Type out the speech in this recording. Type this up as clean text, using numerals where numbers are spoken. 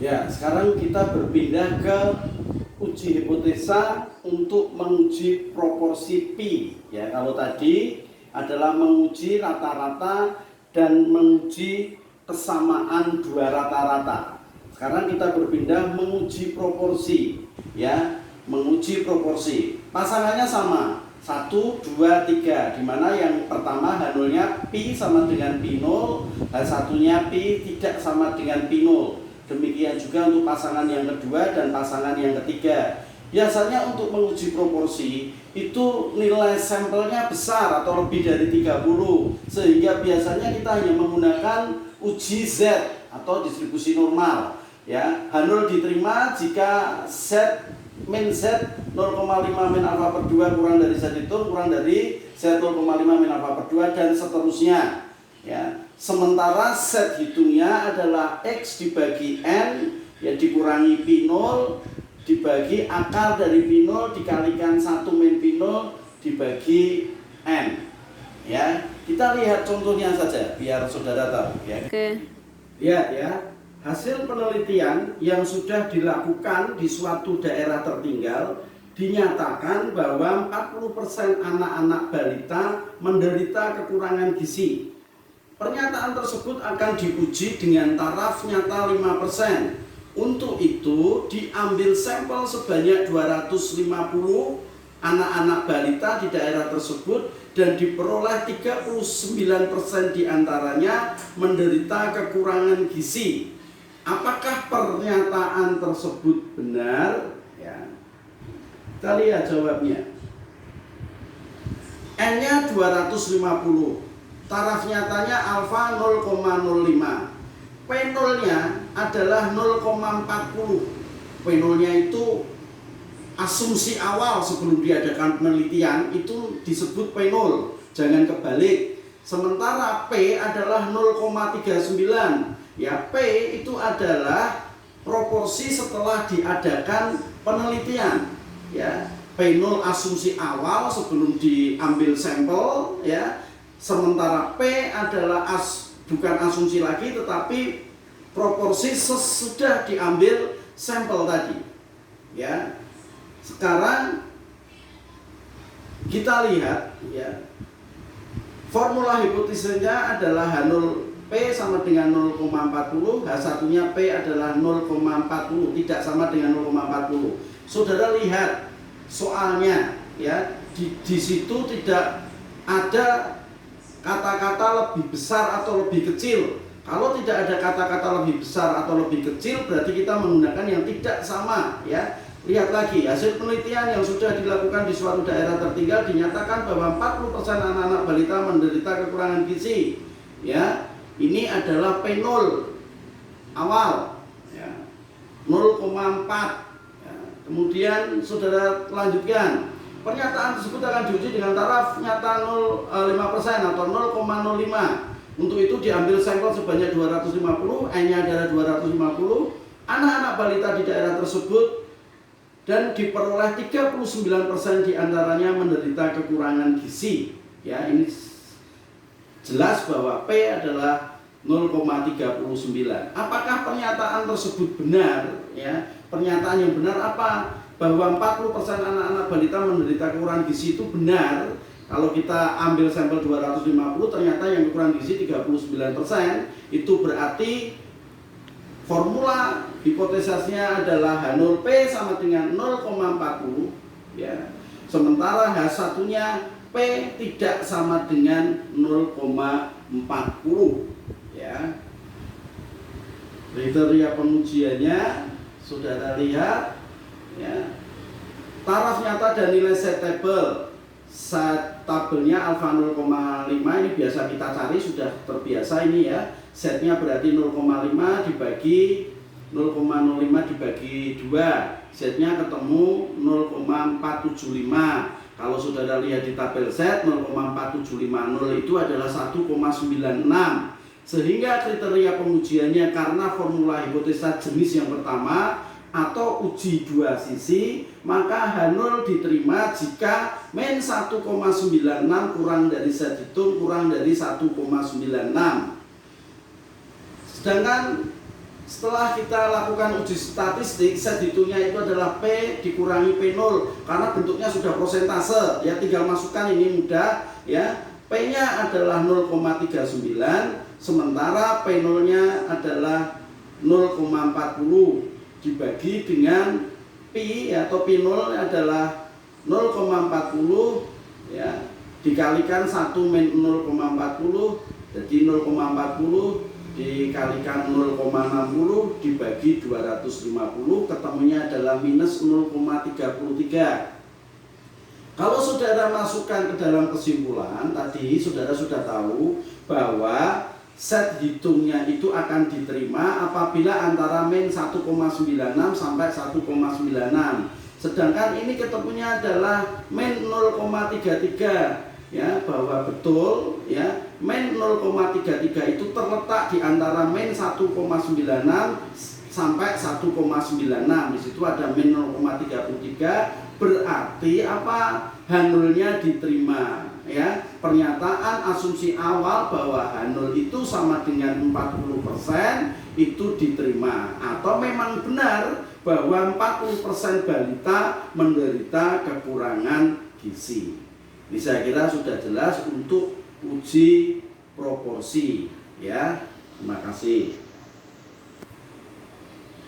Ya, sekarang kita berpindah ke uji hipotesa untuk menguji proporsi pi. Ya, kalau tadi adalah menguji rata-rata dan menguji kesamaan dua rata-rata. Sekarang kita berpindah menguji proporsi, ya, menguji proporsi. Pasangannya sama, 1, 2, 3, dimana yang pertama H0-nya pi sama dengan pi 0, H1-nya pi tidak sama dengan pi 0. Demikian juga untuk pasangan yang kedua dan pasangan yang ketiga. Biasanya untuk menguji proporsi itu nilai sampelnya besar atau lebih dari 30, sehingga biasanya kita hanya menggunakan uji Z atau distribusi normal. Ya, H0 diterima jika Z min Z 0,5 min alfa per 2 kurang dari Z itu kurang dari Z 0,5 min alfa per 2 dan seterusnya. Ya, sementara set hitungnya adalah X dibagi N, ya, dikurangi pi 0 dibagi akar dari pi 0 dikalikan 1 min pi 0 dibagi N. Ya, kita lihat contohnya saja biar saudara tahu, ya. Oke. Lihat ya, hasil penelitian yang sudah dilakukan di suatu daerah tertinggal dinyatakan bahwa 40% anak-anak balita menderita kekurangan gizi. Pernyataan tersebut akan diuji dengan taraf nyata 5%. Untuk itu diambil sampel sebanyak 250 anak-anak balita di daerah tersebut dan diperoleh 39% diantaranya menderita kekurangan gizi. Apakah pernyataan tersebut benar? Ya. Kita lihat jawabnya. N-nya 250. Taraf nyatanya alfa 0,05. P0-nya adalah 0,40. P0-nya itu asumsi awal sebelum diadakan penelitian itu disebut P0. Jangan kebalik. Sementara P adalah 0,39. Ya, P itu adalah proporsi setelah diadakan penelitian. Ya, P0 asumsi awal sebelum diambil sampel, ya. Sementara P adalah bukan asumsi lagi tetapi proporsi sesudah diambil sampel tadi. Ya. Sekarang kita lihat, ya. Formula hipotesisnya adalah H0 P sama dengan 0,40, H1-nya P adalah 0,40, tidak sama dengan 0,40. Saudara lihat soalnya, ya. Di situ tidak ada kata-kata lebih besar atau lebih kecil. Kalau tidak ada kata-kata lebih besar atau lebih kecil, berarti kita menggunakan yang tidak sama, ya. Lihat lagi, hasil penelitian yang sudah dilakukan di suatu daerah tertinggal dinyatakan bahwa 40% anak-anak balita menderita kekurangan gizi. Ya, ini adalah P0 awal, ya, 0,4. Ya. Kemudian saudara lanjutkan. Pernyataan tersebut akan diuji dengan taraf nyata 5% atau 0,05. Untuk itu diambil sampel sebanyak 250, N-nya adalah 250 anak-anak balita di daerah tersebut dan diperoleh 39% diantaranya menderita kekurangan gizi. Ya, ini jelas bahwa P adalah 0,39. Apakah pernyataan tersebut benar? Ya, pernyataan yang benar apa? Bahwa 40% anak-anak balita menderita kekurangan gizi itu benar. Kalau kita ambil sampel 250 ternyata yang kekurangan gizi 39%, itu berarti formula hipotesisnya adalah H0P sama dengan 0,40, ya. Sementara H1-nya P tidak sama dengan 0,40, ya. Kriteria pengujiannya saudara lihat, ya. Taraf nyata dan nilai set table. Set tabelnya alfa 0,5 ini biasa kita cari, sudah terbiasa ini, ya. Setnya berarti 0,5 dibagi 0,05 dibagi 2. Setnya ketemu 0,475. Kalau saudara lihat di tabel set, 0,4750 itu adalah 1,96. Sehingga kriteria pengujiannya karena formula hipotesa jenis yang pertama atau uji dua sisi, maka H0 diterima jika min 1,96 kurang dari Z hitung kurang dari 1,96. Sedangkan setelah kita lakukan uji statistik, set hitungnya itu adalah P dikurangi P0 karena bentuknya sudah prosentase ya, tinggal masukkan, ini mudah ya. P-nya adalah 0,39 sementara P0-nya adalah 0,40 dibagi dengan Pi atau P0 adalah 0,40 ya, dikalikan 1 min 0,40 jadi 0,40 dikalikan 0,60 dibagi 250, ketemunya adalah minus 0,33. Kalau saudara masukkan ke dalam kesimpulan tadi, saudara sudah tahu bahwa set hitungnya itu akan diterima apabila antara min 1,96 sampai 1,96. Sedangkan ini ketemunya adalah min 0,33 ya, bahwa betul ya, min 0,33 itu terletak di antara min 1,96 sampai 1,96. Di situ ada min 0,33. Berarti apa? H0-nya diterima ya. Pernyataan asumsi awal bahwa H0 itu sama dengan 40% itu diterima, atau memang benar bahwa 40% balita menderita kekurangan gizi. Ini saya kira sudah jelas untuk uji proporsi ya. Terima kasih.